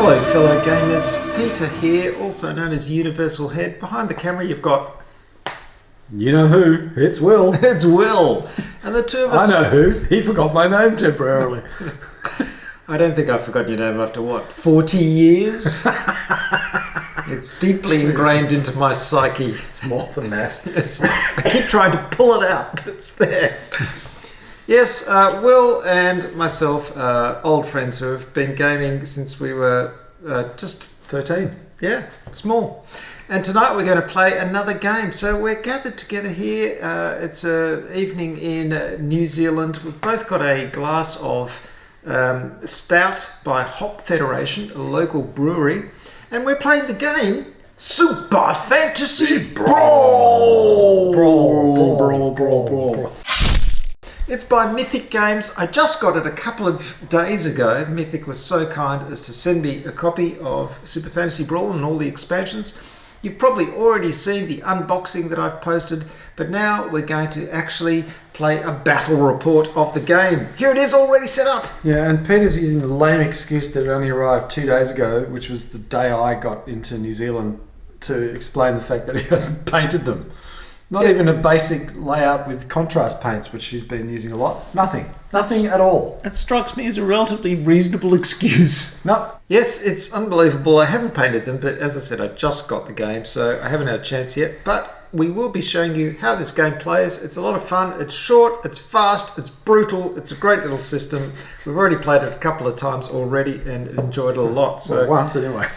Hello fellow gamers, Peter here, also known as Universal Head. Behind the camera you've got... You know who? It's Will. It's Will. And the two of us... I know who. He forgot my name temporarily. I don't think I've forgotten your name after what, 40 years? It's deeply ingrained into my psyche. It's more than that. Yes. I keep trying to pull it out, but it's there. Yes, Will and myself are old friends who have been gaming since we were just 13. Yeah, small. And tonight we're going to play another game. So we're gathered together here. It's an evening in New Zealand. We've both got a glass of stout by Hop Federation, a local brewery. And we're playing the game Super Fantasy Brawl! Brawl. It's by Mythic Games. I just got it a couple of days ago. Mythic was so kind as to send me a copy of Super Fantasy Brawl and all the expansions. You've probably already seen the unboxing that I've posted, but now we're going to actually play a battle report of the game. Here it is, already set up. Yeah, and Peter's using the lame excuse that it only arrived 2 days ago, which was the day I got into New Zealand, to explain the fact that he hasn't painted them. Not even a basic layout with contrast paints, which he's been using a lot. Nothing at all. That strikes me as a relatively reasonable excuse. No. Yes, it's unbelievable. I haven't painted them, but as I said, I just got the game, so I haven't had a chance yet. But we will be showing you how this game plays. It's a lot of fun. It's short, it's fast, it's brutal. It's a great little system. We've already played it a couple of times already and enjoyed it a lot. So well, once anyway.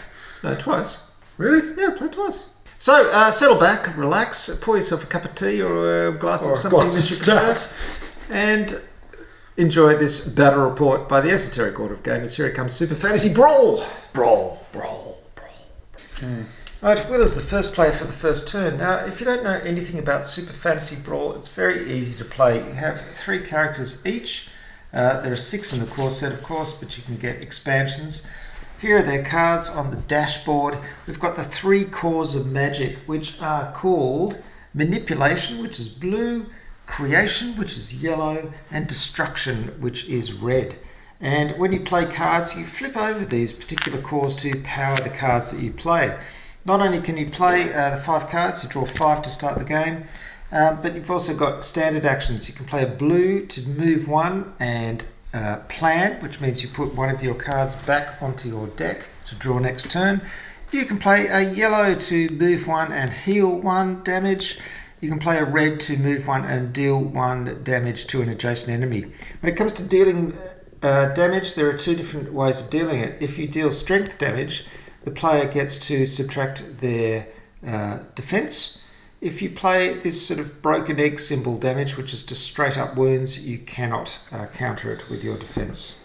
No, twice. Really? Yeah, played twice. So, settle back, relax, pour yourself a cup of tea or a glass of something that you prefer, and enjoy this battle report by the Esoteric Order of Gamers. Here it comes, Super Fantasy Brawl! Brawl. Okay. Right, Will is the first player for the first turn. Now, if you don't know anything about Super Fantasy Brawl, it's very easy to play. You have 3 characters each. There are 6 in the core set, of course, but you can get expansions. Here are their cards on the dashboard. We've got the 3 cores of magic, which are called Manipulation, which is blue, Creation, which is yellow, and Destruction, which is red. And when you play cards, you flip over these particular cores to power the cards that you play. Not only can you play the 5 cards, you draw 5 to start the game, but you've also got standard actions. You can play a blue to move 1 and plan, which means you put one of your cards back onto your deck to draw next turn. You can play a yellow to move 1 and heal 1 damage. You can play a red to move 1 and deal 1 damage to an adjacent enemy. When it comes to dealing damage, there are 2 different ways of dealing it. If you deal strength damage, the player gets to subtract their defense. If you play this sort of broken egg symbol damage, which is just straight up wounds, you cannot counter it with your defense.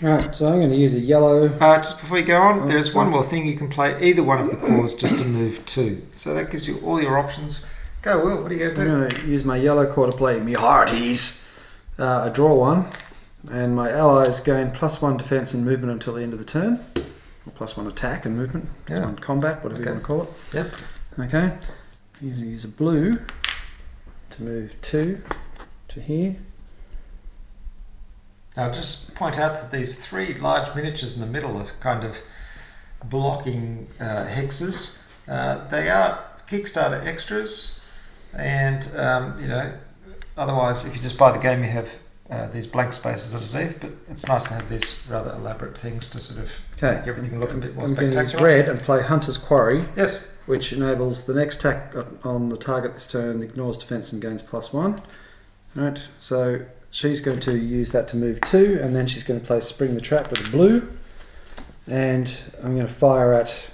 Right, so I'm going to use a yellow. Just before you go on, there's one more thing. You can play either one of the cores just to move 2. So that gives you all your options. Go, Will, what are you going to do? I'm going to use my yellow core to play me hearties. I draw 1, and my allies gain +1 defense and movement until the end of the turn. Or +1 attack and movement, +1 combat, whatever you want to call it. Yep. Okay. I'm going to use a blue to move 2 to here. Now just point out that these 3 large miniatures in the middle are kind of blocking hexes. They are Kickstarter extras, and otherwise if you just buy the game you have these blank spaces underneath, but it's nice to have these rather elaborate things to sort of make everything look a bit more spectacular. I'm going to use red and play Hunter's Quarry. Yes. Which enables the next attack on the target this turn, ignores defense and gains +1. Right, so she's going to use that to move 2, and then she's going to play Spring the Trap with a blue. And I'm going to fire at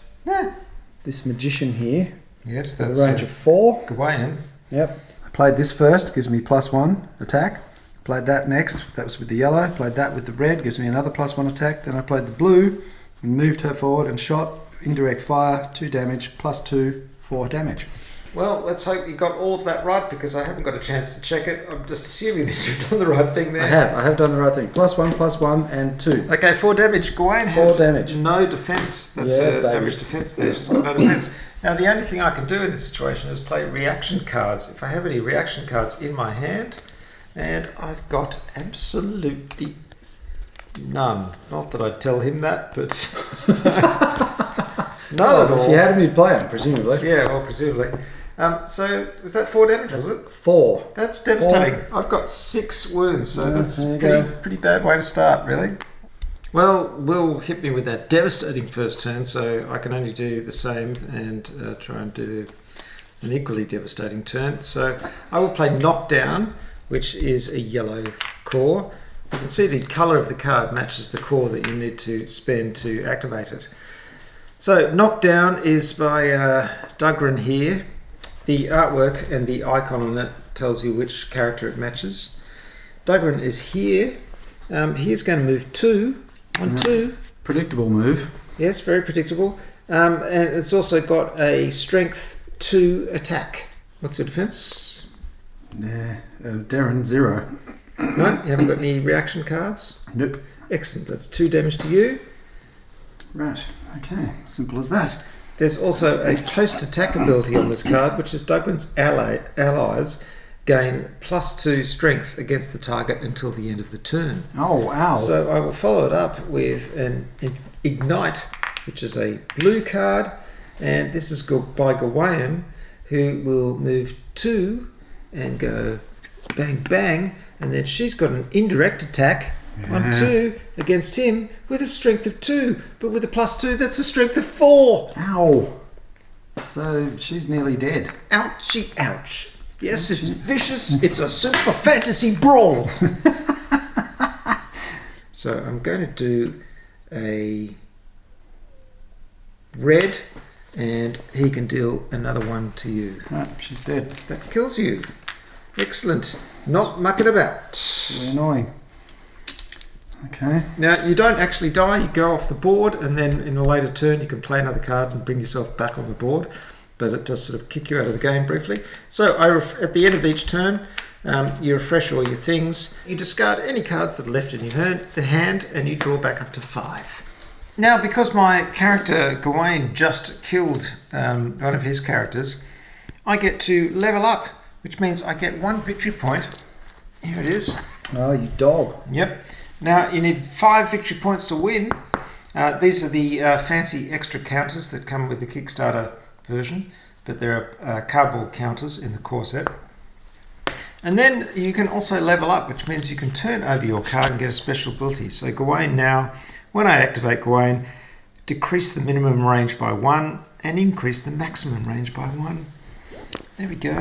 this magician here. Yes, that's with a range of 4. Gawain. Yep. I played this first, gives me +1 attack. Played that next, that was with the yellow. Played that with the red, gives me another +1 attack. Then I played the blue and moved her forward and shot. Indirect fire, 2 damage, +2, 4 damage. Well, let's hope you got all of that right, because I haven't got a chance to check it. I'm just assuming that you've done the right thing there. I have done the right thing. +1, and 2. Okay, 4 damage. Gawain has 4 damage. No defense. That's her average defense there. She's got no defense. Now, the only thing I can do in this situation is play reaction cards. If I have any reaction cards in my hand, and I've got absolutely None. Not that I'd tell him that, but none at all. If you had him, you'd play him, presumably. Yeah, well, presumably. So, was that 4 damage, was it? 4. That's devastating. 4. I've got 6 wounds, so that's pretty bad way to start, really. Well, Will hit me with that devastating first turn, so I can only do the same and try and do an equally devastating turn. So I will play Knockdown, which is a yellow core. You can see the colour of the card matches the core that you need to spend to activate it. So Knockdown is by Dugrin here. The artwork and the icon on it tells you which character it matches. Dugrin is here. He's going to move 2 on 2. Predictable move. Yes, very predictable. And it's also got a strength 2 attack. What's your defense? Yeah, Darren 0. No, you haven't got any reaction cards? Nope. Excellent, that's 2 damage to you. Right, okay, simple as that. There's also a post-attack ability on this card, which is Dugrin's allies gain +2 strength against the target until the end of the turn. Oh, wow. So I will follow it up with an Ignite, which is a blue card, and this is by Gawain, who will move 2 and go bang bang, and then she's got an indirect attack on 2 against him with a strength of 2, but with a +2 that's a strength of 4. Ow. So she's nearly dead. Ouchie ouch. Yes, it's vicious. It's a Super Fantasy Brawl. So I'm going to do a red, and he can deal another 1 to you. Right, she's dead. That kills you. Excellent. Not mucking about. Really annoying. Okay. Now, you don't actually die. You go off the board, and then in a later turn you can play another card and bring yourself back on the board. But it does sort of kick you out of the game briefly. So at the end of each turn, you refresh all your things. You discard any cards that are left in your hand, and you draw back up to 5. Now, because my character Gawain just killed one of his characters, I get to level up, which means I get 1 victory point. Here it is. Oh, you dog. Yep. Now, you need 5 victory points to win. These are the fancy extra counters that come with the Kickstarter version, but there are cardboard counters in the core set. And then you can also level up, which means you can turn over your card and get a special ability. So Gawain now, when I activate Gawain, decrease the minimum range by 1 and increase the maximum range by 1. There we go.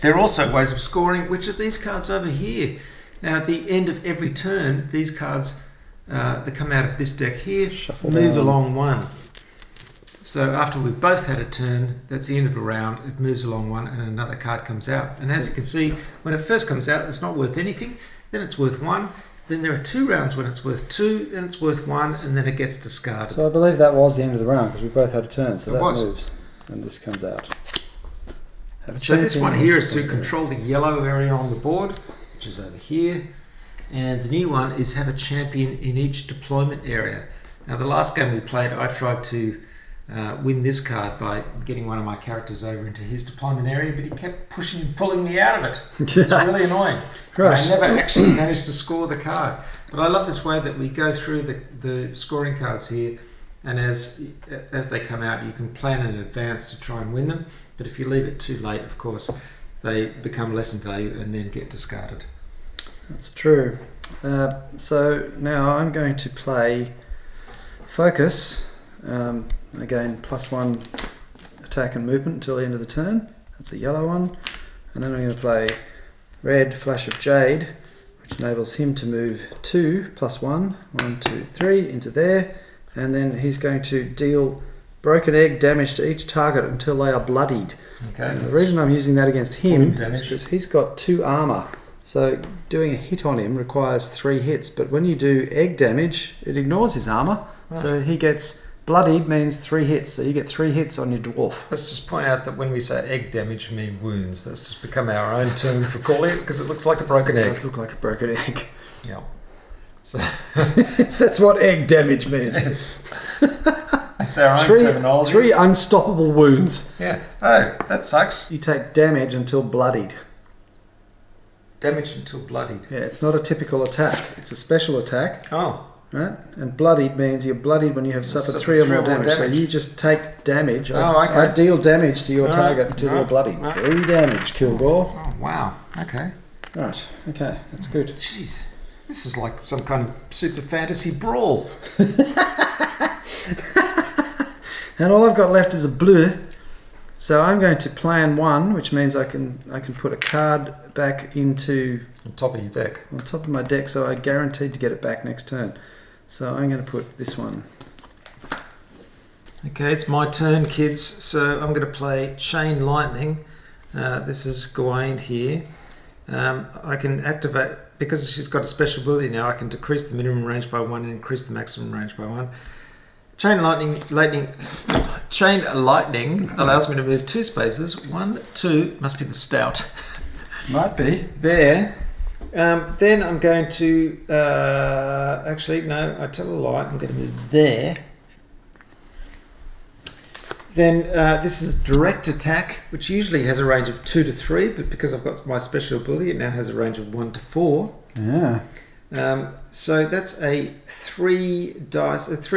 There are also ways of scoring, which are these cards over here. Now, at the end of every turn, these cards that come out of this deck here move along 1. So after we've both had a turn, that's the end of a round, it moves along 1 and another card comes out. And as you can see, when it first comes out, it's not worth anything. Then it's worth 1. Then there are 2 rounds when it's worth 2, then it's worth 1, and then it gets discarded. So I believe that was the end of the round because we both had a turn, so that moves. And this comes out. So this one here is to control the yellow area on the board, which is over here. And the new one is have a champion in each deployment area. Now, the last game we played, I tried to win this card by getting one of my characters over into his deployment area, but he kept pushing and pulling me out of it. It was really annoying. I never actually managed to score the card. But I love this way that we go through the scoring cards here, and as they come out, you can plan in advance to try and win them. But if you leave it too late, of course, they become less in value and then get discarded. That's true. So now I'm going to play Focus. Again, +1 attack and movement until the end of the turn. That's a yellow one. And then I'm going to play Red Flash of Jade, which enables him to move 2 +1, 1, 2, 3 into there. And then he's going to deal broken egg damage to each target until they are bloodied. Okay. The reason I'm using that against him is because he's got 2 armor. So doing a hit on him requires 3 hits. But when you do egg damage, it ignores his armor. Right. So he gets bloodied means 3 hits. So you get 3 hits on your dwarf. Let's just point out that when we say egg damage, we mean wounds. That's just become our own term for calling it because it looks like a broken egg. It does look like a broken egg. Yeah. So that's what egg damage means. That's our own terminology. 3 unstoppable wounds. Yeah. Oh, that sucks. You take damage until bloodied. Damaged until bloodied. Yeah, it's not a typical attack. It's a special attack. Oh. Right? And bloodied means you're bloodied when you have suffered 3 or more damage. So you just take damage. I deal damage to your target until you're bloodied. 3 damage, Kilgore. Oh, wow. Okay. Right. Okay, that's good. Jeez. This is like some kind of Super Fantasy Brawl. And all I've got left is a blue. So I'm going to plan 1, which means I can put a card back into... On top of your deck. On top of my deck, so I guaranteed to get it back next turn. So I'm going to put this one. Okay, it's my turn, kids. So I'm going to play Chain Lightning. This is Gawain here. I can activate, because she's got a special ability now, I can decrease the minimum range by 1 and increase the maximum range by 1. Chain Lightning allows me to move 2 spaces. 1, 2, must be the stout. Might be. There. Then I'm going to, actually, no, I tell a lie, I'm going to move there. Then this is direct attack, which usually has a range of 2 to 3, but because I've got my special ability, it now has a range of 1 to 4. Yeah. So that's a 3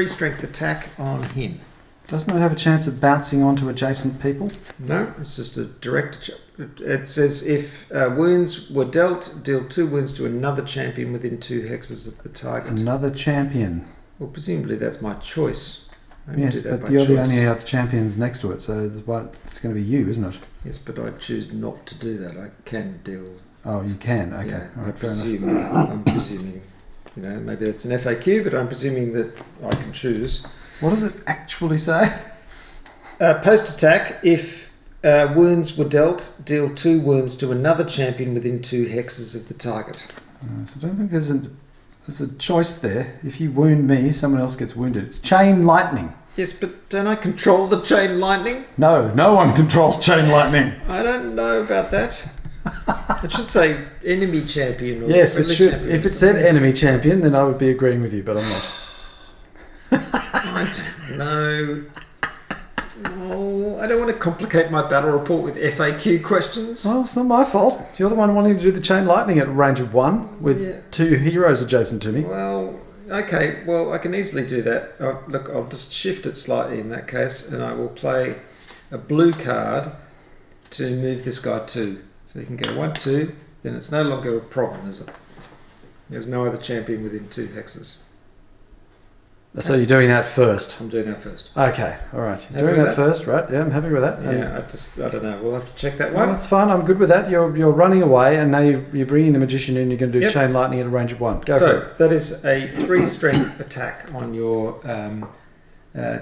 strength attack on him. Doesn't it have a chance of bouncing onto adjacent people? No, it's just a direct. It says if wounds were dealt, deal 2 wounds to another champion within 2 hexes of the target. Another champion. Well, presumably that's my choice. Yes, but you're the only other champions next to it, so it's going to be you, isn't it? Yes, but I choose not to do that. I can deal. Oh, you can. Okay. Yeah, All right, I'm presuming. Maybe that's an FAQ, but I'm presuming that I can choose. What does it actually say? Post attack, if wounds were dealt, deal 2 wounds to another champion within 2 hexes of the target. So I don't think there's a choice there. If you wound me, someone else gets wounded. It's Chain Lightning. Yes, but don't I control the Chain Lightning? No one controls Chain Lightning. I don't know about that. It should say enemy champion. Or yes, it should. If it said enemy champion, then I would be agreeing with you, but I'm not. I don't know. Oh, I don't want to complicate my battle report with FAQ questions. Well, it's not my fault. You're the one wanting to do the Chain Lightning at a range of 1 with 2 heroes adjacent to me. Well, okay. Well, I can easily do that. Look, I'll just shift it slightly in that case, and I will play a blue card to move this guy 2. So you can go 1, 2. Then it's no longer a problem, is it? There's no other champion within 2 hexes. So you're doing that first? I'm doing that first. Okay, all right. You're doing that first, right? Yeah, I'm happy with that. Yeah, I don't know. We'll have to check that one. Well, that's fine. I'm good with that. You're running away, and now you're bringing the magician in. You're going to do Chain Lightning at a range of 1. Go for it. That is a 3 strength attack on your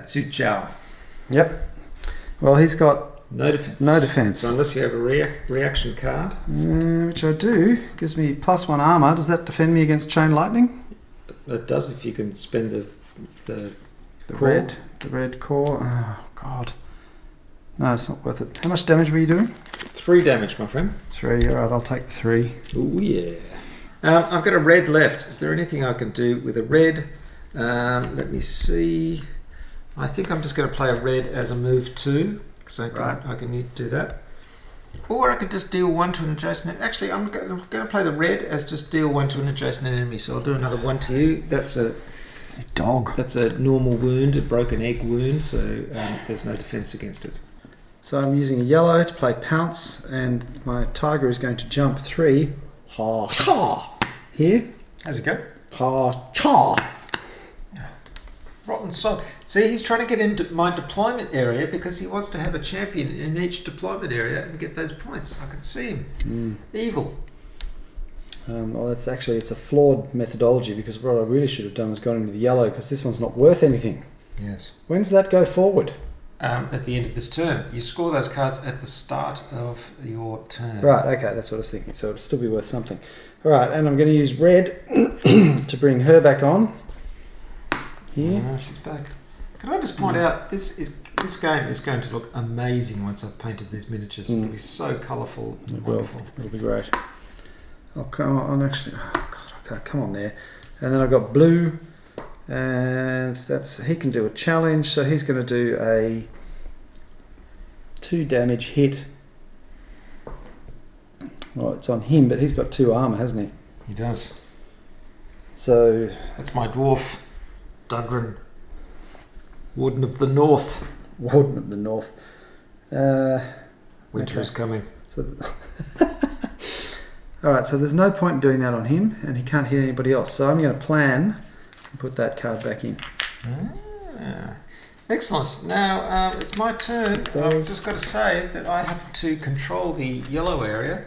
Tzu Chao. Yep. Well, he's got no defense. No defense. So unless you have a reaction card, which I do, gives me +1 armor. Does that defend me against Chain Lightning? It does if you can spend the red core. Oh God, no, it's not worth it. How much damage were you doing? 3 damage, my friend. 3. All right, I'll take the 3. Oh yeah. I've got a red left. Is there anything I can do with a red? Let me see. I think I'm just going to play a red as a move 2, because I can need to do that. Or I could just deal 1 to an adjacent. Actually, I'm going to play the red as just deal 1 to an adjacent enemy. So I'll do another 1 to you. That's a dog. That's a normal wound, a broken egg wound. So there's no defense against it. So I'm using a yellow to play pounce, and my tiger is going to jump 3. Ha ha. Here. How's it go? Ha cha. Rotten sod. See, he's trying to get into my deployment area because he wants to have a champion in each deployment area and get those points. I can see him. Evil. Well, it's a flawed methodology, because what I really should have done was gone into the yellow, because this one's not worth anything. Yes. When does that go forward? At the end of this turn. You score those cards at the start of your turn. Right, okay, that's what I was thinking. So it'll still be worth something. All right, and I'm going to use red to bring her back on. Here. Oh, she's back. Can I just point out, this game is going to look amazing once I've painted these miniatures. It'll be so colourful and wonderful. It'll be great. Oh, come on, actually. Oh, God, okay, come on there. And then I've got blue, and he can do a challenge, so he's going to do a 2 damage hit Well, it's on him, but he's got 2 armour, hasn't he? He does. So That's my dwarf, Dudrin, Warden of the North. Warden of the North. Winter is coming. So, all right. So there's no point in doing that on him, and he can't hit anybody else. So I'm going to plan and put that card back in. Excellent. Now it's my turn. I've just got to say that I have to control the yellow area,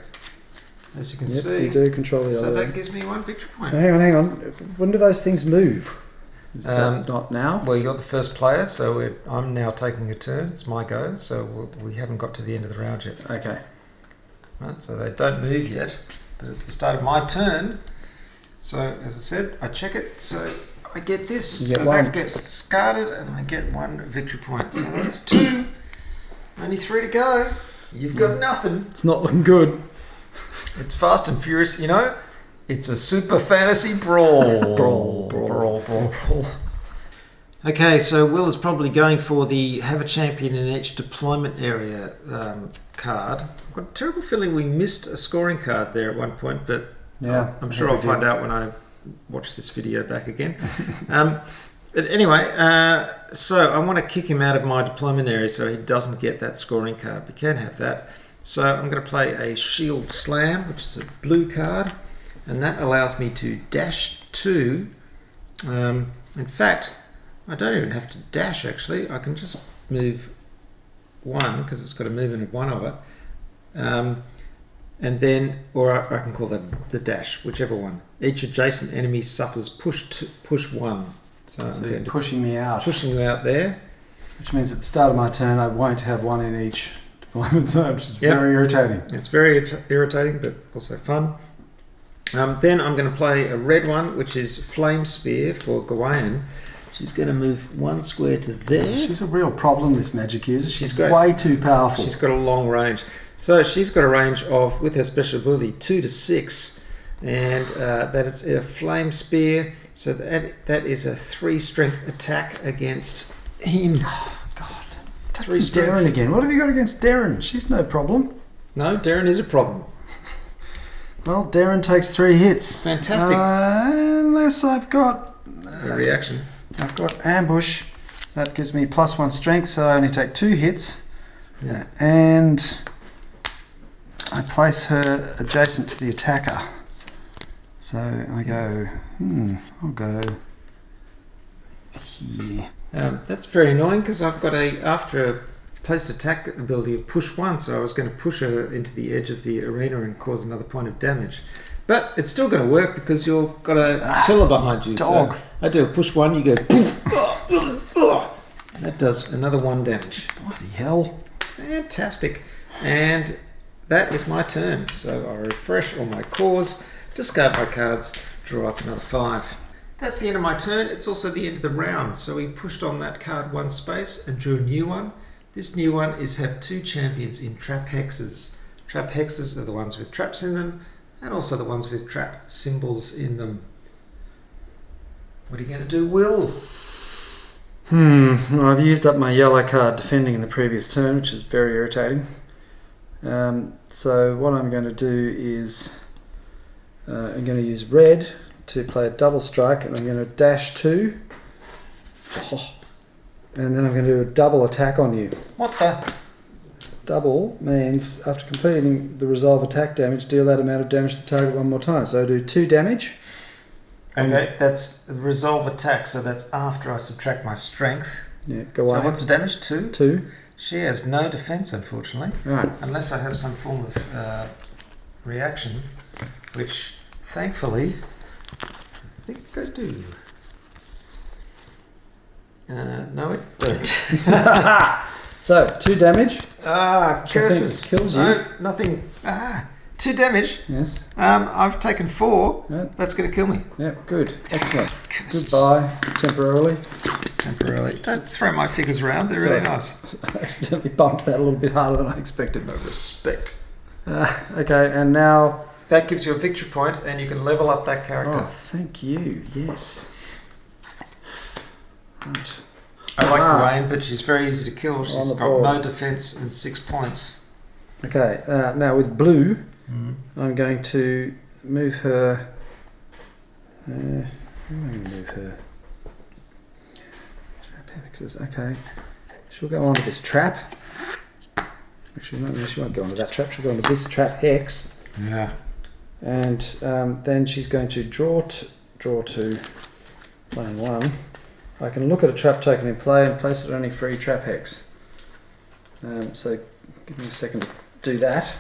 as you can see. You do control the So yellow. that gives me 1 victory point. So hang on. When do those things move? Is that not now? Well, you're the first player, so I'm now taking a turn. It's my go, so we haven't got to the end of the round yet. Okay. Right, so they don't move yet, but it's the start of my turn. So, as I said, I check it, so I get this. You get So one. that gets discarded, and I get 1 victory point. So that's 2. Only 3 to go. You've got nothing. It's not looking good. It's fast and furious, you know. It's a Super Fantasy Brawl. Brawl. Okay, so Will is probably going for the have a champion in each deployment area card. I've got a terrible feeling we missed a scoring card there at one point, but Yeah, I'm sure I'll find out when I watch this video back again. But anyway, so I want to kick him out of my deployment area so he doesn't get that scoring card. We can have that. So I'm going to play a Shield Slam, which is a blue card, and that allows me to dash 2. In fact, I don't even have to dash actually. I can just move 1 because it's got a movement of 1 of it. And then, or I can call that the dash, whichever one. Each adjacent enemy suffers push 1. So I'm you're going to pushing me out. pushing you out there. Which means at the start of my turn, I won't have 1 in each deployment zone, which is Yep. very irritating. It's very irritating, but also fun. Then I'm going to play a red one, which is Flame Spear for Gawain. She's going to move 1 square to there. She's a real problem, this magic user. She's great. way too powerful. She's got a long range. So she's got a range of, with her special ability, 2 to 6. And that is a Flame Spear. So that is a 3 strength attack against him. Oh, God. 3 strength. Darren again. What have you got against Darren? She's no problem. No, Darren is a problem. Well, Darren takes 3 hits. Fantastic. Unless I've got... A reaction. I've got Ambush. That gives me +1 strength, so I only take 2 hits. Yeah. And I place her adjacent to the attacker. So I go, I'll go here. That's very annoying because I've got after a post attack ability of push 1, so I was going to push her into the edge of the arena and cause another point of damage. But it's still going to work because you've got a killer behind you. Dog. So I do a push 1, you go poof, that does another 1 damage. Bloody hell. Fantastic. And that is my turn. So I refresh all my cores, discard my cards, draw up another 5. That's the end of my turn. It's also the end of the round. So we pushed on that card 1 space and drew a new one. This new one is have 2 champions in trap hexes. Trap hexes are the ones with traps in them, and also the ones with trap symbols in them. What are you going to do, Will? Well, I've used up my yellow card defending in the previous turn, which is very irritating. So what I'm going to do is I'm going to use red to play a double strike, and I'm going to dash 2. And then I'm going to do a double attack on you. What the? Double means after completing the resolve attack damage, deal that amount of damage to the target 1 more time. So I do 2 damage. Okay, that's resolve attack, so that's after I subtract my strength. Yeah, go So on. what's the damage? 2? 2. She has no defense, unfortunately, Right. unless I have some form of reaction, which thankfully I think I do. No, I don't. So 2 damage. Curses. Kills you. No, nothing. 2 damage. Yes. I've taken 4. Right. That's going to kill me. Yep. Good. Excellent. Curses. Goodbye. Temporarily. Temporarily. Don't throw my figures around. They're really nice. I accidentally bumped that a little bit harder than I expected. No respect. Okay, and now... That gives you a victory point, and you can level up that character. Oh, thank you. Yes. Right. I like Gawain, but she's very easy to kill. She's the got board. no defense and 6 points. Okay, now with blue, I'm going to move her. Where am I going to move her? Trap hexes. Okay. She'll go onto this trap. Actually, no, she won't go onto that trap. She'll go onto this trap hex. Yeah. And then she's going to draw to lane 1. I can look at a trap token in play and place it on any free trap hex. So give me a second to do that.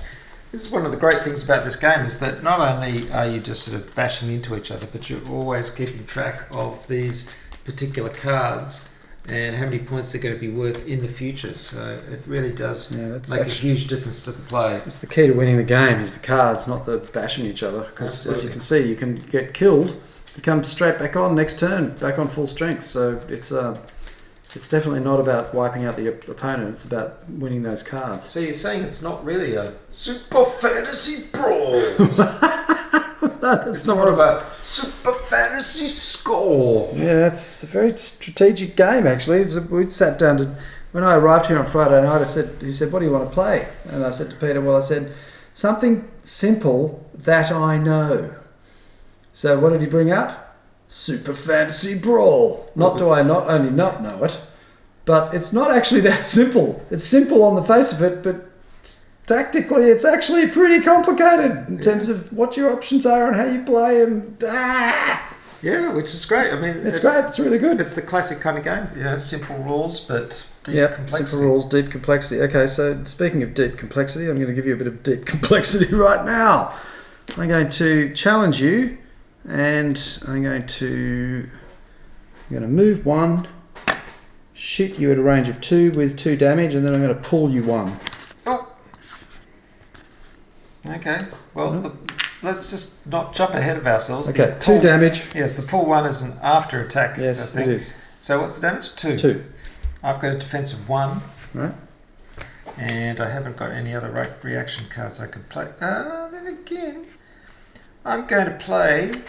This is one of the great things about this game, is that not only are you just sort of bashing into each other, but you're always keeping track of these particular cards and how many points they're going to be worth in the future. So it really does make a huge difference to the play. It's the key to winning the game, is the cards, not the bashing each other. Because as you can see, you can get killed, you come straight back on next turn, back on full strength. So it's definitely not about wiping out the opponent, it's about winning those cards. So you're saying it's not really a Super Fantasy Brawl? It's more of a Super Fantasy Score. Yeah, that's a very strategic game, actually. We sat down to... When I arrived here on Friday night, he said, what do you want to play? And I said to Peter, well, I said, something simple that I know. So what did he bring out? Super Fantasy Brawl. Not do I not only not know it, but it's not actually that simple. It's simple on the face of it, but tactically it's actually pretty complicated in terms of what your options are and how you play and Yeah, which is great. I mean, it's great. It's really good. It's the classic kind of game. You know, simple rules but deep complexity. Simple rules, deep complexity. Okay, so speaking of deep complexity, I'm going to give you a bit of deep complexity right now. I'm going to challenge you. And I'm going to move 1, shoot you at a range of 2 with 2 damage, and then I'm going to pull you 1. Oh. Okay. Well, let's just not jump ahead of ourselves. Okay, 2 damage. Yes, the pull 1 is an after attack. Yes, I think. it is. So what's the damage? 2. 2. I've got a defensive 1. Right. And I haven't got any other reaction cards I can play. Then again, I'm going to play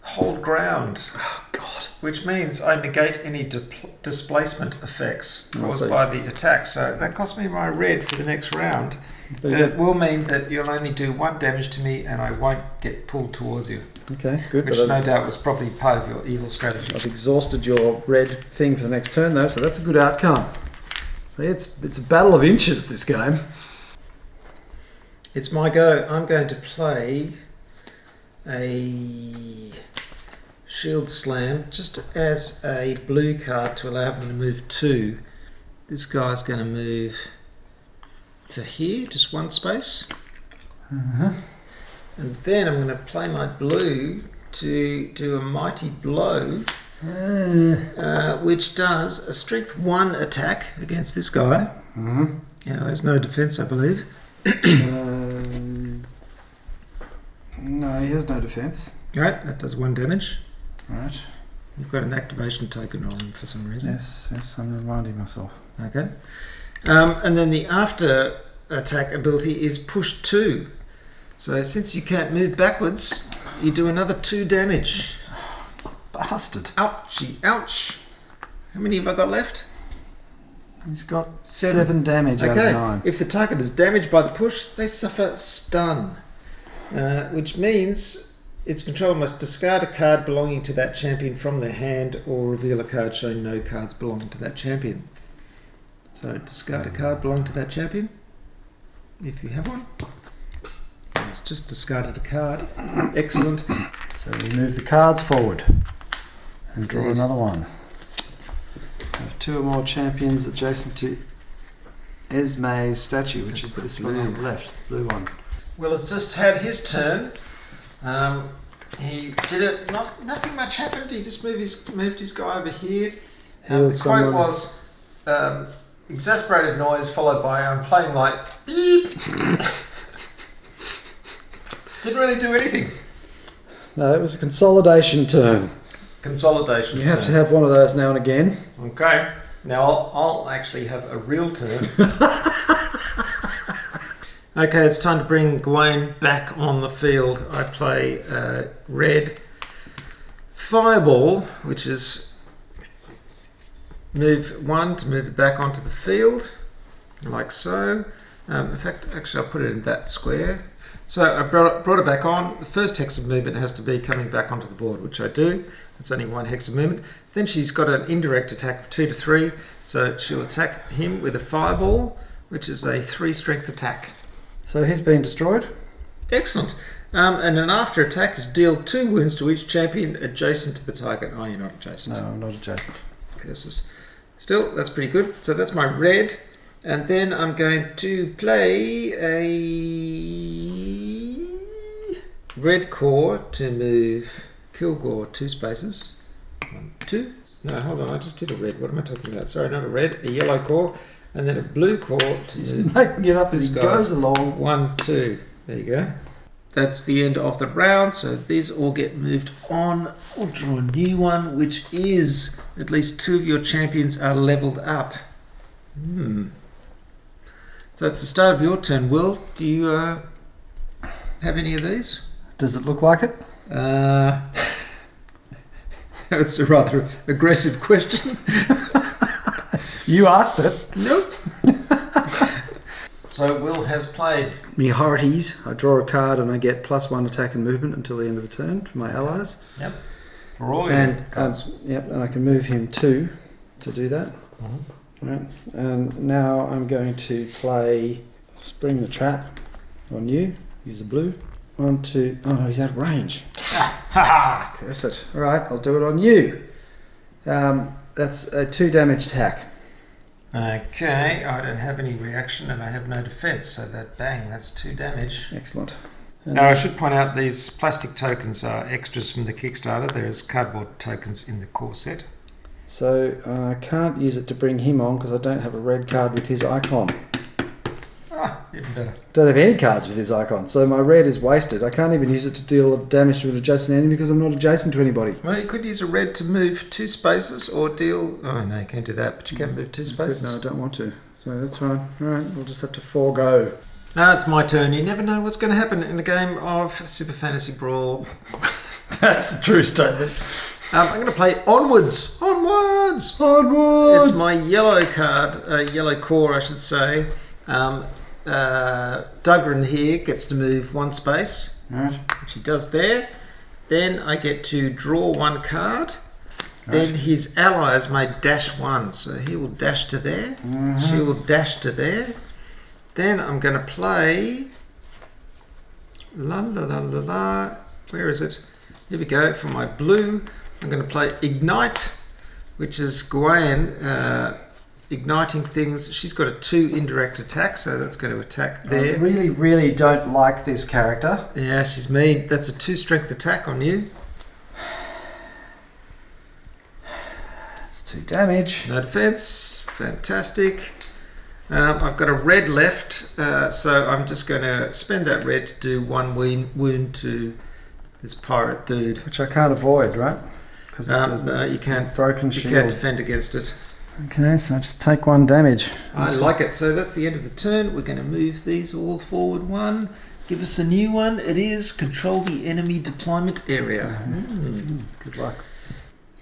Hold Ground. Oh, God. Which means I negate any displacement effects caused by the attack. So that cost me my red for the next round. But it will mean that you'll only do 1 damage to me and I won't get pulled towards you. Okay, good. Which no doubt was probably part of your evil strategy. I've exhausted your red thing for the next turn, though, so that's a good outcome. So it's a battle of inches, this game. It's my go. I'm going to play a Shield Slam just as a blue card to allow him to move 2. This guy's going to move to here, just 1 space. And then I'm going to play my blue to do a Mighty Blow, which does a Strength 1 attack against this guy. Yeah, there's no defense, I believe. No, he has no defense. Right, that does 1 damage. Right. You've got an activation token on him for some reason. Yes, I'm reminding myself. Okay. And then the after attack ability is push 2. So since you can't move backwards, you do another 2 damage. Bastard. Ouchie, ouch. How many have I got left? He's got 7 damage out of 9. If the target is damaged by the push, they suffer stun. Which means its controller must discard a card belonging to that champion from their hand or reveal a card showing no cards belonging to that champion. So discard a card belonging to that champion, if you have one. It's just discarded a card. Excellent. So we move the cards forward and draw another one. Have 2 or more champions adjacent to Esme's statue, which is this one on the left, blue one. Will has just had his turn. He did it. Nothing much happened. He just moved his guy over here. The quote was exasperated noise followed by I'm playing like beep. Didn't really do anything. No, it was a consolidation turn. Consolidation. You have to have one of those now and again. Okay. Now I'll actually have a real turn. Okay, it's time to bring Gawain back on the field. I play red Fireball, which is move 1 to move it back onto the field, like so. In fact, actually, I'll put it in that square. So I brought it back on. The first hex of movement has to be coming back onto the board, which I do. It's only one hex of movement. Then she's got an indirect attack of 2 to 3. So she'll attack him with a fireball, which is a 3 strength attack. So he's been destroyed. Excellent. And an after attack is deal 2 wounds to each champion adjacent to the target. Oh, you're not adjacent. No, I'm not adjacent. Curses. Still, that's pretty good. So that's my red. And then I'm going to play a red core to move Kilgore 2 spaces. 1, 2. No, hold on. I just did a red. What am I talking about? Sorry, not a red. A yellow core. And then a blue core to move. Making it up as he goes along. 1, 2. There you go. That's the end of the round. So these all get moved on. We'll draw a new one, which is at least 2 of your champions are leveled up. So that's the start of your turn, Will. Do you have any of these? Does it look like it? That's a rather aggressive question. You asked it. Nope. So Will has played. Me hearties. I draw a card and I get +1 attack and movement until the end of the turn for my allies. Yep. For all your cards. And I can move him 2 to do that. Right. And now I'm going to play Spring the Trap on you. Use a blue. 1, 2. Oh no, he's out of range. Ha! Curse it. All right, I'll do it on you. That's a 2 damage attack. Okay, I don't have any reaction and I have no defense, so that's 2 damage. Excellent. Now I should point out these plastic tokens are extras from the Kickstarter. There's cardboard tokens in the core set. So I can't use it to bring him on because I don't have a red card with his icon. Even better. Don't have any cards with his icon, so my red is wasted. I can't even use it to deal damage to an adjacent enemy because I'm not adjacent to anybody. Well, you could use a red to move 2 spaces or deal... Oh, no, you can't do that, but you can move 2 spaces. No, I don't want to. So that's fine. All right, we'll just have to forego. Now it's my turn. You never know what's going to happen in a game of Super Fantasy Brawl. That's a true statement. I'm going to play Onwards. Onwards! Onwards! It's my yellow card, yellow core, I should say. Dugrin here gets to move 1 space, right, which he does there. Then I get to draw 1 card. Right. Then his allies may dash 1, so he will dash to there. She will dash to there. Then I'm going to play... Where is it? Here we go. For my blue, I'm going to play Ignite, which is Gwen igniting things. She's got a 2 indirect attack, so that's going to attack there. I really, really don't like this character. Yeah, she's mean. That's a 2 strength attack on you. That's 2 damage. No defense. Fantastic. I've got a red left, so I'm just going to spend that red to do 1 wound to this pirate dude. Which I can't avoid, right? Because no, you can't. Broken You shield. can't defend against it. Okay, so I just take 1 damage. I like it. So that's the end of the turn. We're going to move these all forward 1. Give us a new one. It is control the enemy deployment area. Good luck.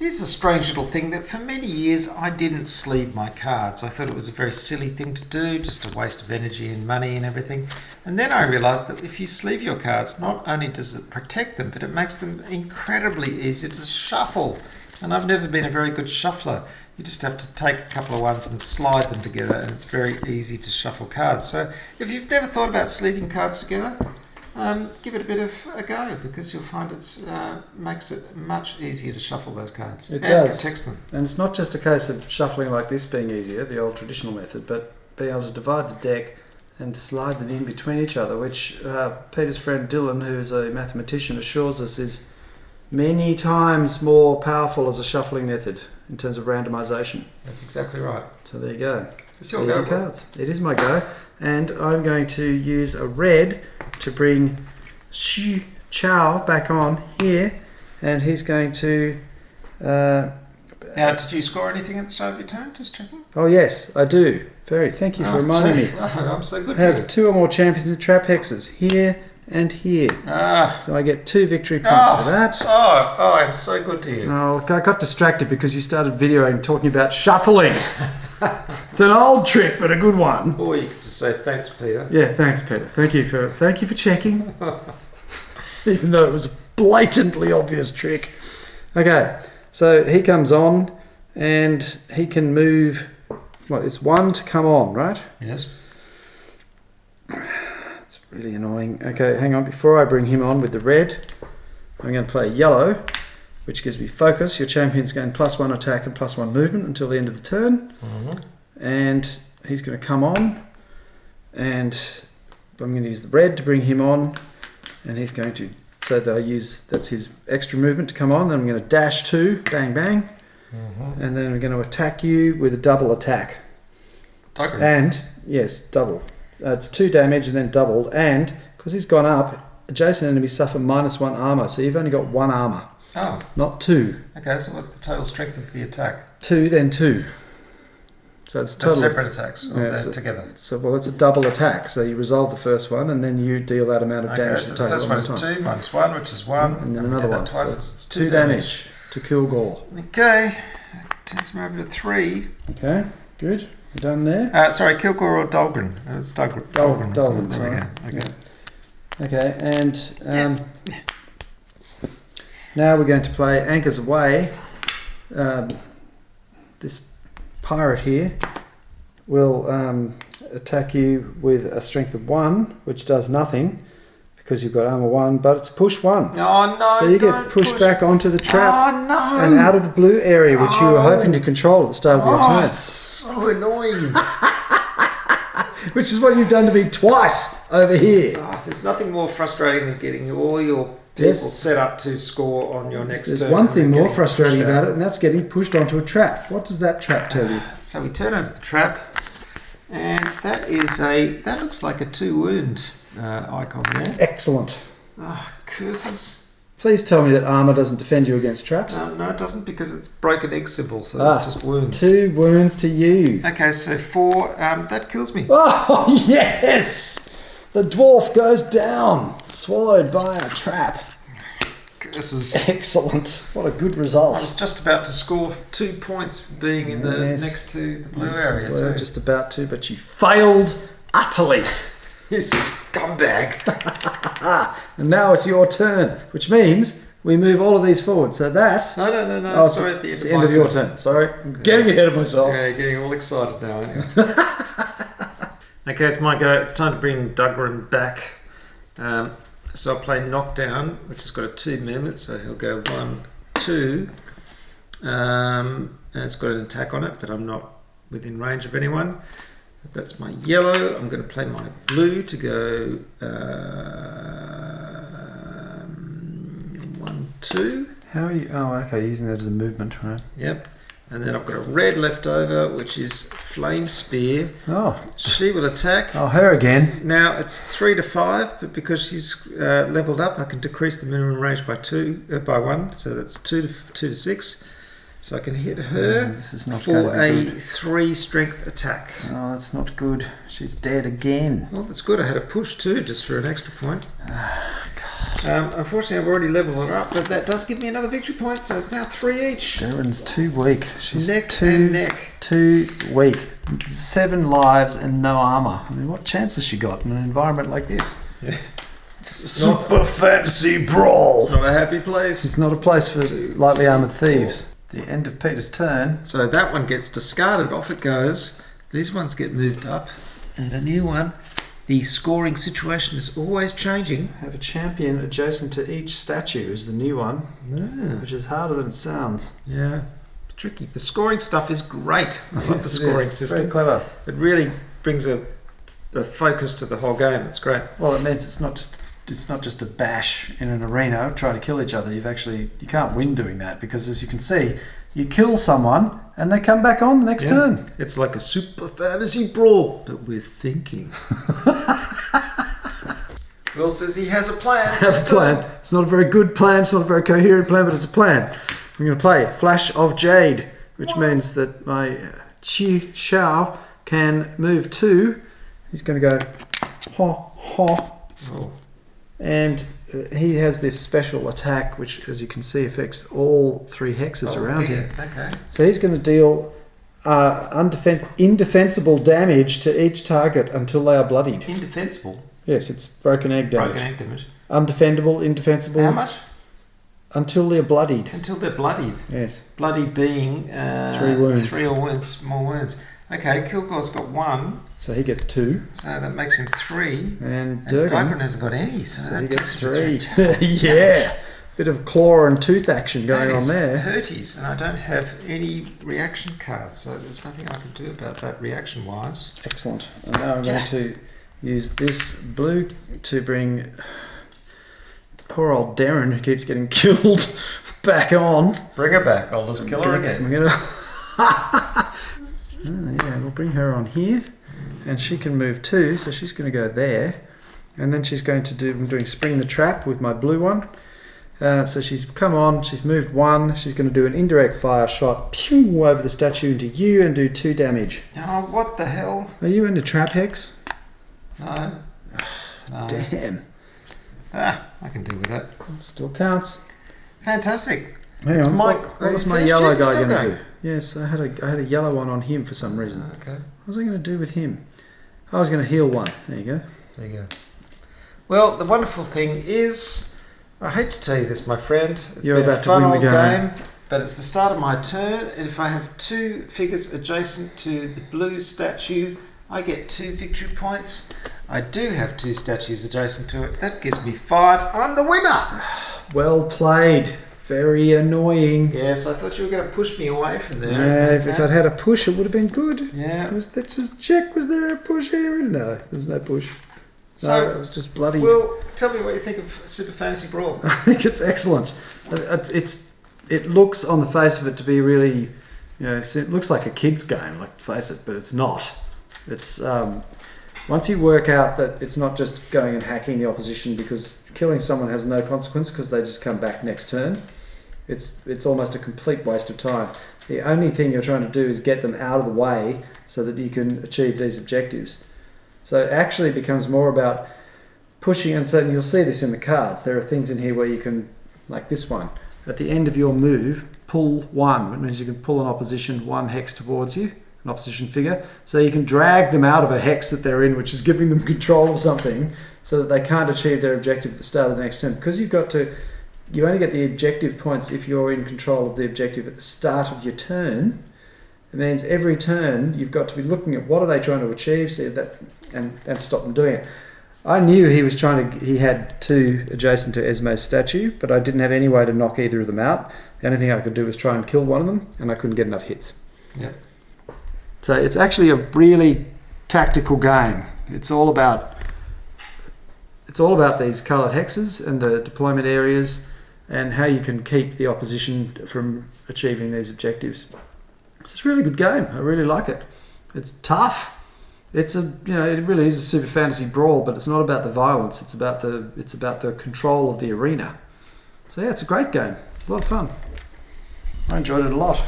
Here's a strange little thing that for many years I didn't sleeve my cards. I thought it was a very silly thing to do, just a waste of energy and money and everything. And then I realised that if you sleeve your cards, not only does it protect them, but it makes them incredibly easy to shuffle. And I've never been a very good shuffler. You just have to take a couple of ones and slide them together, and it's very easy to shuffle cards. So if you've never thought about sleeving cards together, give it a bit of a go, because you'll find it makes it much easier to shuffle those cards. It does. Protects them. And it's not just a case of shuffling like this being easier, the old traditional method, but being able to divide the deck and slide them in between each other, which Peter's friend Dylan, who is a mathematician, assures us is many times more powerful as a shuffling method in terms of randomisation. That's exactly right. So there you go. It's your go. Cards. It is my go. And I'm going to use a red to bring Xu Chao back on here. And he's going to... did you score anything at the start of your turn? Just checking. Oh, yes, I do. Thank you for reminding me. I'm so good I have 2 or more champions and trap hexes here and here. So I get 2 victory points for that. I'm so good to you. Oh, I got distracted because you started videoing talking about shuffling. It's an old trick, but a good one. Or you could just say thanks, Peter. Yeah, thanks, Peter. Thank you for checking. Even though it was a blatantly obvious trick. Okay, so he comes on, and he can move. What? It's 1 to come on, right? Yes. It's really annoying. Okay, hang on. Before I bring him on with the red, I'm going to play yellow, which gives me focus. Your champion's gain +1 attack and +1 movement until the end of the turn. And he's going to come on, and I'm going to use the red to bring him on, and he's going to, so that that's his extra movement to come on. Then I'm going to dash 2, bang, bang, and then I'm going to attack you with a double attack. And, yes, double. It's 2 damage and then doubled, and because he's gone up, adjacent enemies suffer -1 armor, so you've only got 1 armor. Oh. Not 2. Okay, so what's the total strength of the attack? 2, then 2. So it's total. Separate attacks, or together? So, well, it's a double attack. So you resolve the first one, and then you deal that amount of damage. So the first one is 2 -1, which is 1. And then another one. Twice, So it's 2 damage to kill Gore. Okay. Turns me over to 3. Okay, good. You done there? Sorry, Kilgore or Dahlgren? It was Dahlgren. Dahlgren, There we sorry. go. Okay. Okay, and now we're going to play Anchors Away. This pirate here will attack you with a strength of 1, which does nothing because you've got armor 1, but it's push 1. Oh no! So you get pushed back onto the trap no! and out of the blue area, which you were hoping to control at the start of your turn. It's so annoying. Which is what you've done to me twice over here. Oh, there's nothing more frustrating than getting all your people set up to score on your next turn. There's one thing more frustrating about it, and that's getting pushed onto a trap. What does that trap tell you? So we turn over the trap, and that looks like a 2 wound icon there. Excellent. Oh, curses. Please tell me that armor doesn't defend you against traps. No, it doesn't, because it's broken egg symbol, so it's just wounds. 2 wounds to you. Okay, so 4, that kills me. Oh, yes! The dwarf goes down, swallowed by a trap. Curses. Excellent. What a good I result. was just about to score 2 points for being in the next to the blue area. So just about to, but you failed utterly. You scumbag. And now it's your turn, which means we move all of these forward. So that... No. Oh, Sorry, it's the end of your turn. Sorry. I'm getting ahead of myself. Yeah, getting all excited now, anyway. Okay, it's my go. It's time to bring Dahlgren back. So I'll play Knockdown, which has got a 2 movement, so he'll go 1, 2. And it's got an attack on it, but I'm not within range of anyone. That's my yellow. I'm going to play my blue to go 1, 2. How are you? Oh, okay, using that as a movement, right? Yep. And then I've got a red left over, which is Flame Spear. Oh. She will attack. Oh, her again. Now it's 3 to 5, but because she's leveled up, I can decrease the minimum range by 1. So that's 2 to 6. So I can hit her this is not for a good. 3 strength attack. Oh, that's not good. She's dead again. Well, that's good. I had a push too, just for an extra point. Unfortunately, I've already leveled her up, but that does give me another victory point, so it's now 3 each. Darren's too weak. She's neck and neck. Too weak. 7 lives and no armor. I mean, what chance has she got in an environment like this? Yeah. Super Fantasy Brawl. It's not a happy place. It's not a place for lightly armored thieves. The end of Peter's turn. So that one gets discarded. Off it goes. These ones get moved up. And a new one. The scoring situation is always changing. Have a champion adjacent to each statue is the new one, which is harder than it sounds. Yeah, tricky. The scoring stuff is great. I love the scoring system. Very clever. It really brings a focus to the whole game. It's great. Well, it means it's not just a bash in an arena trying to kill each other. You can't win doing that, because as you can see, you kill someone and they come back on the next turn. It's like a Super Fantasy Brawl, but with thinking. Will says he has a plan. Has a plan. It's not a very good plan. It's not a very coherent plan, but it's a plan. I'm going to play Flash of Jade, which means that my Chi Xiao can move 2. He's going to go ha ha. Oh. And he has this special attack, which, as you can see, affects all 3 hexes around him. Okay. So he's going to deal indefensible damage to each target until they are bloodied. Indefensible? Yes, it's broken egg damage. Broken egg damage. Undefendable, indefensible. How much? Until they're bloodied. Until they're bloodied. Yes. Bloodied being 3 wounds. 3 or more wounds. Okay, Kilgore's got 1. So he gets 2. So that makes him 3. And Durgan hasn't got any, so he that gets takes 3. Yeah. Bit of claw and tooth action going on there. Hurties, and I don't have any reaction cards, so there's nothing I can do about that reaction-wise. Excellent. And now I'm going to use this blue to bring poor old Darren, who keeps getting killed, back on. Bring her back. I'll just kill her again. We'll bring her on here, and she can move 2, so she's going to go there, and then she's going to do. I'm doing spring the trap with my blue one. So she's come on. She's moved 1. She's going to do an indirect fire shot, pew, over the statue into you, and do 2 damage. Oh, what the hell? Are you into trap hex? No. No. Damn. I can deal with that. Still counts. Fantastic. Hang it's on. Mike. What was my yellow guy going to do? Yes, I had a yellow one on him for some reason. Okay. What was I going to do with him? I was going to heal 1. There you go. There you go. Well, the wonderful thing is, I hate to tell you this, my friend. You're been about a fun to win old the game, but it's the start of my turn, and if I have 2 figures adjacent to the blue statue, I get 2 victory points. I do have 2 statues adjacent to it. That gives me 5. I'm the winner! Well played. Very annoying. Yes, I thought you were going to push me away from there. Yeah, if I'd had a push, it would have been good. Yeah. Let's just check. Was there a push here? No, there was no push. No, it was just bloody. Well, tell me what you think of Super Fantasy Brawl. I think it's excellent. It looks on the face of it to be really, it looks like a kid's game. Like, face it, but it's not. It's once you work out that it's not just going and hacking the opposition, because killing someone has no consequence because they just come back next turn. It's almost a complete waste of time. The only thing you're trying to do is get them out of the way so that you can achieve these objectives. So it actually becomes more about pushing, and so you'll see this in the cards. There are things in here where you can, like this one, at the end of your move, pull 1. It means you can pull an opposition 1 hex towards you, an opposition figure, so you can drag them out of a hex that they're in, which is giving them control of something, so that they can't achieve their objective at the start of the next turn. Because you only get the objective points if you're in control of the objective at the start of your turn. It means every turn you've got to be looking at what are they trying to achieve, see that, and stop them doing it. I knew he had 2 adjacent to Esme's statue, but I didn't have any way to knock either of them out. The only thing I could do was try and kill one of them, and I couldn't get enough hits. Yep. So it's actually a really tactical game. It's all about these coloured hexes and the deployment areas, and how you can keep the opposition from achieving these objectives. It's a really good game. I really like it. It's tough. It really is a Super Fantasy Brawl, but it's not about the violence. It's about the control of the arena. So yeah, it's a great game. It's a lot of fun. I enjoyed it a lot.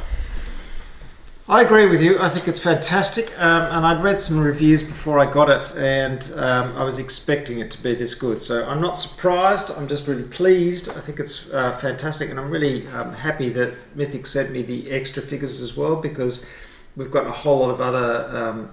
I agree with you. I think it's fantastic, and I'd read some reviews before I got it, and I was expecting it to be this good. So I'm not surprised. I'm just really pleased. I think it's fantastic, and I'm really happy that Mythic sent me the extra figures as well, because we've got a whole lot of other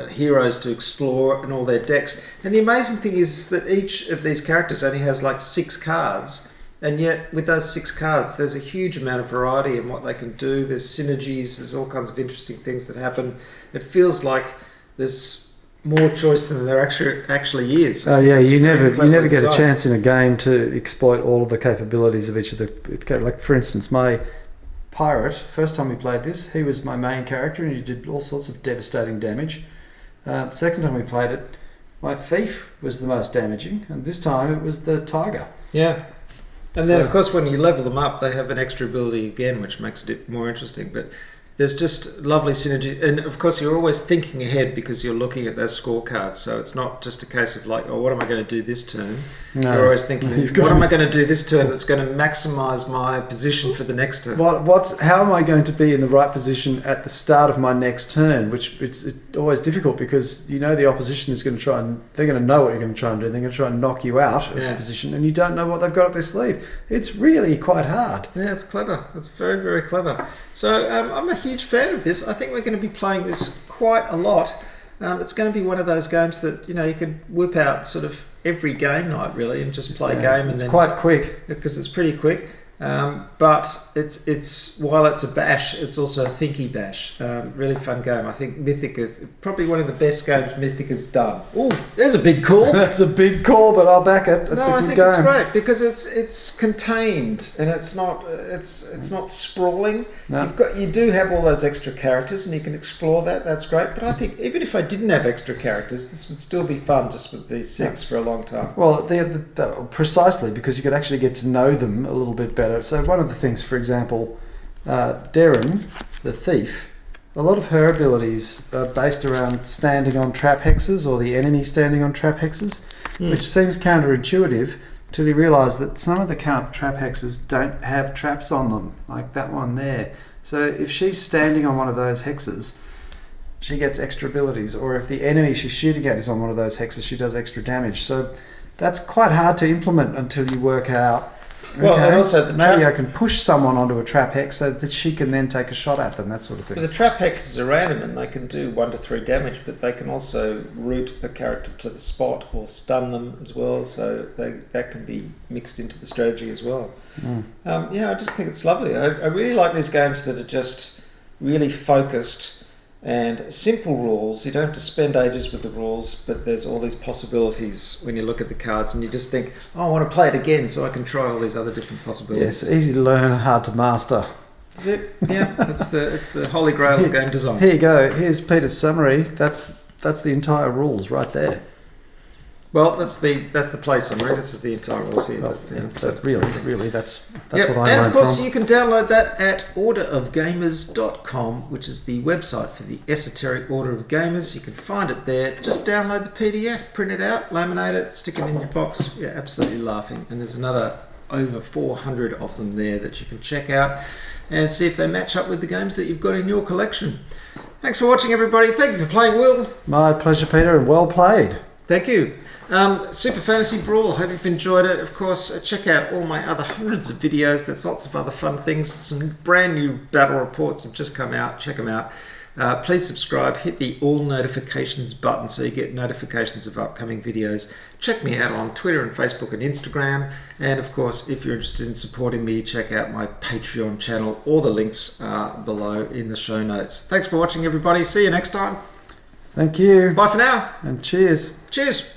heroes to explore and all their decks. And the amazing thing is that each of these characters only has like 6 cards. And yet, with those 6 cards, there's a huge amount of variety in what they can do. There's synergies. There's all kinds of interesting things that happen. It feels like there's more choice than there actually is. Oh yeah, you never get a chance in a game to exploit all of the capabilities of each of the. Like for instance, my pirate. First time we played this, he was my main character, and he did all sorts of devastating damage. Second time we played it, my thief was the most damaging, and this time it was the tiger. Yeah. And then, of course, when you level them up, they have an extra ability again, which makes it more interesting. But there's just lovely synergy. And, of course, you're always thinking ahead because you're looking at those scorecards. So it's not just a case of like, oh, what am I going to do this turn? No. You're always thinking, what am I going to do this turn that's going to maximise my position for the next turn? How am I going to be in the right position at the start of my next turn? Which it's always difficult because the opposition is going to try and they're going to know what you're going to try and do. They're going to try and knock you out of the position, and you don't know what they've got up their sleeve. It's really quite hard. Yeah, it's clever. It's very, very clever. So I'm a huge fan of this. I think we're going to be playing this quite a lot. It's going to be one of those games that, you know, you could whip out sort of every game night, really, and just play a game. It's quite quick. Because it's pretty quick. But it's while it's a bash, it's also a thinky bash. Really fun game. I think Mythic is probably one of the best games Mythic has done. Oh, there's a big call. That's a big call, but I'll back it. It's a good game. It's great because it's contained and it's not sprawling. No. You do have all those extra characters and you can explore that. That's great. But I think even if I didn't have extra characters, this would still be fun just with these 6 for a long time. Well, precisely because you could actually get to know them a little bit better. So one of the things, for example, Darren, the thief, a lot of her abilities are based around standing on trap hexes or the enemy standing on trap hexes, which seems counterintuitive till you realise that some of the trap hexes don't have traps on them, like that one there. So if she's standing on one of those hexes, she gets extra abilities, or if the enemy she's shooting at is on one of those hexes, she does extra damage. So that's quite hard to implement until you work out, and also maybe I can push someone onto a trap hex so that she can then take a shot at them, that sort of thing. But the trap hexes are random and they can do 1 to 3 damage, but they can also root a character to the spot or stun them as well, so that can be mixed into the strategy as well. I just think it's lovely. I really like these games that are just really focused and simple rules. You don't have to spend ages with the rules, but there's all these possibilities when you look at the cards and you just think, I want to play it again so I can try all these other different possibilities. Yes, easy to learn, hard to master. Is it? Yeah, it's the holy grail of game design. Here you go. Here's Peter's summary. That's the entire rules right there. Well, that's the play summary. This is the entire rules here. Really, that's what I learned from. And of course, you can download that at orderofgamers.com, which is the website for the Esoteric Order of Gamers. You can find it there. Just download the PDF, print it out, laminate it, stick it in your box. You're absolutely laughing. And there's another over 400 of them there that you can check out and see if they match up with the games that you've got in your collection. Thanks for watching, everybody. Thank you for playing, Will. My pleasure, Peter, and well played. Thank you. Super Fantasy Brawl, hope you've enjoyed it. Of course, check out all my other hundreds of videos. There's lots of other fun things. Some brand new battle reports have just come out. Check them out. Please subscribe. Hit the all notifications button so you get notifications of upcoming videos. Check me out on Twitter and Facebook and Instagram. And of course, if you're interested in supporting me, check out my Patreon channel. All the links are below in the show notes. Thanks for watching, everybody. See you next time. Thank you. Bye for now. And cheers. Cheers.